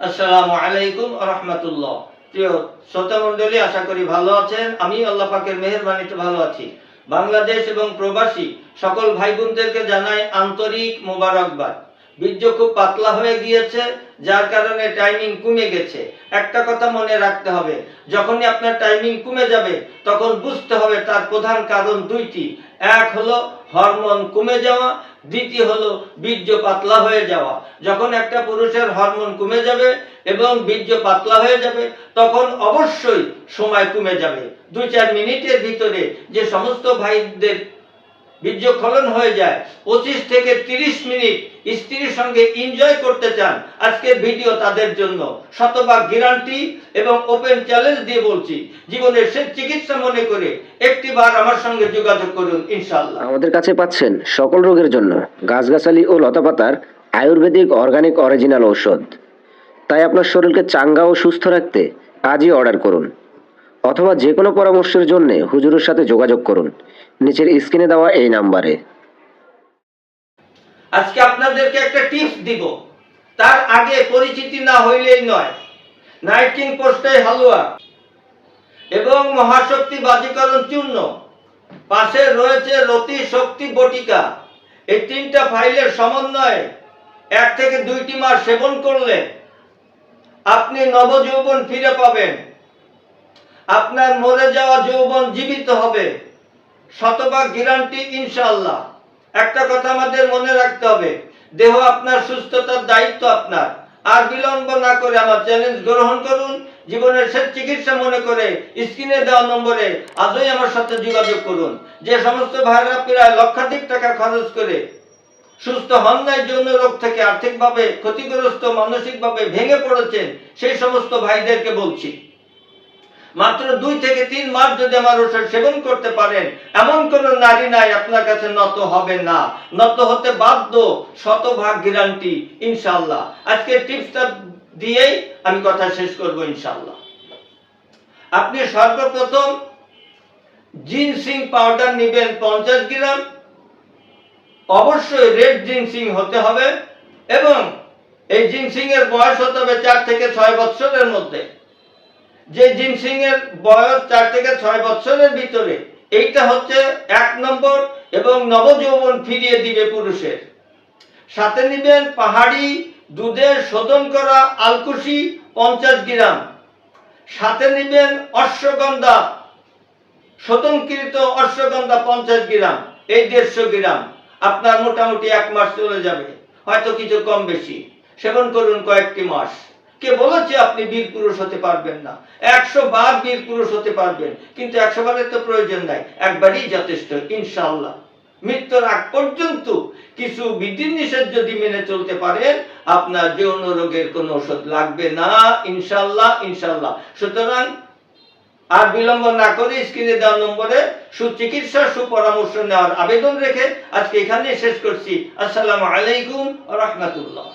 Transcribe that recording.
আসসালামু আলাইকুম ওয়া রাহমাতুল্লাহ। প্রিয় শ্রোতা মণ্ডলী, আশা করি ভালো আছেন। আমি আল্লাহ পাকের মেহেরবানিতে ভালো আছি। বাংলাদেশ এবং প্রবাসী সকল ভাই বোনদেরকে জানাই আন্তরিক মোবারকবাদ। বীর্য খুব পাতলা হয়ে গিয়েছে, যার কারণে টাইমিং কমে গেছে। একটা কথা মনে রাখতে হবে, যখনই আপনার টাইমিং কমে যাবে তখন বুঝতে হবে তার প্রধান কারণ দুইটি। এক হলো হরমোন কমে যাওয়া, দ্বিতীয় হলো বীর্য পাতলা হয়ে যাওয়া। যখন একটা পুরুষের হরমোন কমে যাবে এবং বীর্য পাতলা হয়ে যাবে তখন অবশ্যই সময় কমে যাবে। 2-4 মিনিটের ভিতরে যে সমস্ত ভাইদের বীর্যস্খলন হয়ে যায়, 25 থেকে 30 মিনিট স্ত্রীর সঙ্গে এনজয় করতে চান, আজকের ভিডিও তাদের জন্য। শতভাগ গ্যারান্টি এবং ওপেন চ্যালেঞ্জ দিয়ে বলছি, জীবনের শেষ চিকিৎসা মনে করে একটিবার আমার সঙ্গে যোগাযোগ করুন ইনশাআল্লাহ। আমাদের কাছে পাচ্ছেন সকল রোগের জন্য গাছগাছালি ও লতাপাতার আয়ুর্বেদিক অর্গানিক অরিজিনাল ঔষধ। তাই আপনার শরীরকে চাঙ্গা ও সুস্থ রাখতে আজই অর্ডার করুন, অথবা যে কোনো পরামর্শের জন্য হুজুরের সাথে যোগাযোগ করুন নিচের স্ক্রিনে দেওয়া এই নাম্বারে। আজকে আপনাদেরকে একটা টিপস দিব, তার আগে পরিচিতি না হইলেই নয়। নাইট কিং পোস্টাই হালুয়া এবং মহাশক্তি বাজিকরণ চূর্ণ, পাশে রয়েছে রতি শক্তি বটিকা। এই তিনটা ফাইলের সমন্বয়ে 1 থেকে 2টি মাস সেবন করলে আপনি নবযৌবন ফিরে পাবেন। আপনার মরে যাওয়া যৌবন জীবিত হবে, শতভাগ গ্যারান্টি ইনশাআল্লাহ। একটা কথা আমাদের মনে রাখতে হবে, দেহ আপনার, সুস্থতার দায়িত্ব আপনার। আর বিলম্ব না করে আমার চ্যালেঞ্জ গ্রহণ করুন। জীবনের শেষ চিকিৎসা মনে করে স্ক্রিনে দেওয়া নম্বরে আজই আমার সাথে যোগাযোগ করুন। যে সমস্ত ভাইরা প্রায় লক্ষাধিক টাকা খরচ করে সুস্থ হন নাই, যৌন রোগ থেকে আর্থিকভাবে ক্ষতিগ্রস্ত, মানসিকভাবে ভেঙে পড়েছেন, সেই সমস্ত ভাইদেরকে বলছি, মাত্র 2 থেকে 3 মাস যদি আমার ওষুধ সেবন করতে পারেন, এমন কোন নারী নাই আপনার কাছে নত হবে না, নত হতে বাধ্য, শতভাগ গ্যারান্টি ইনশাআল্লাহ। আজকে টিপসটা দিয়েই আমি কথা শেষ করব ইনশাআল্লাহ। আপনি সর্বপ্রথম জিনসিং পাউডার নেবেন 50 গ্রাম, অবশ্যই রেড জিনসিং হতে হবে এবং এই জিনসিং এর বয়স হতে হবে 4 থেকে 6 বছরের মধ্যে। যে জিনসিং এর বয়স 4 থেকে 6 বছরের ভিতরে, এইটা হচ্ছে 1 নম্বর এবং নবযৌবন ফিরিয়ে দিবে পুরুষের। সাথে নেবেন পাহাড়ি দুধের শোধন করা আলকুশি 50 গ্রাম, সাথে নেবেন অশ্বগন্ধা, শোধনকৃত অশ্বগন্ধা 50 গ্রাম, এই 150 গ্রাম। আপনার মোটামুটি 1 মাস চলে যাবে, হয়তো কিছু কম বেশি। সেবন করুন কয়েকটি মাস। কে বলেছে আপনি বীর পুরুষ হতে পারবেন না? 100 বার বীর পুরুষ হতে পারবেন, কিন্তু 100 বারের তো প্রয়োজন নাই, একবারই যথেষ্ট ইনশাআল্লাহ। মৃত্যুর আগ পর্যন্ত কিছু বিধিনিষেধ যদি মেনে চলতে পারেন, আপনার যৌন রোগের কোনো ওষুধ লাগবে না ইনশাআল্লাহ, ইনশাআল্লাহ। সুতরাং আর বিলম্ব না করে স্ক্রিনে দেওয়া নম্বরে সুচিকিৎসা সুপরামর্শ নেওয়ার আবেদন রেখে আজকে এখানেই শেষ করছি। আসসালামু আলাইকুম ওয়া রাহমাতুল্লাহ।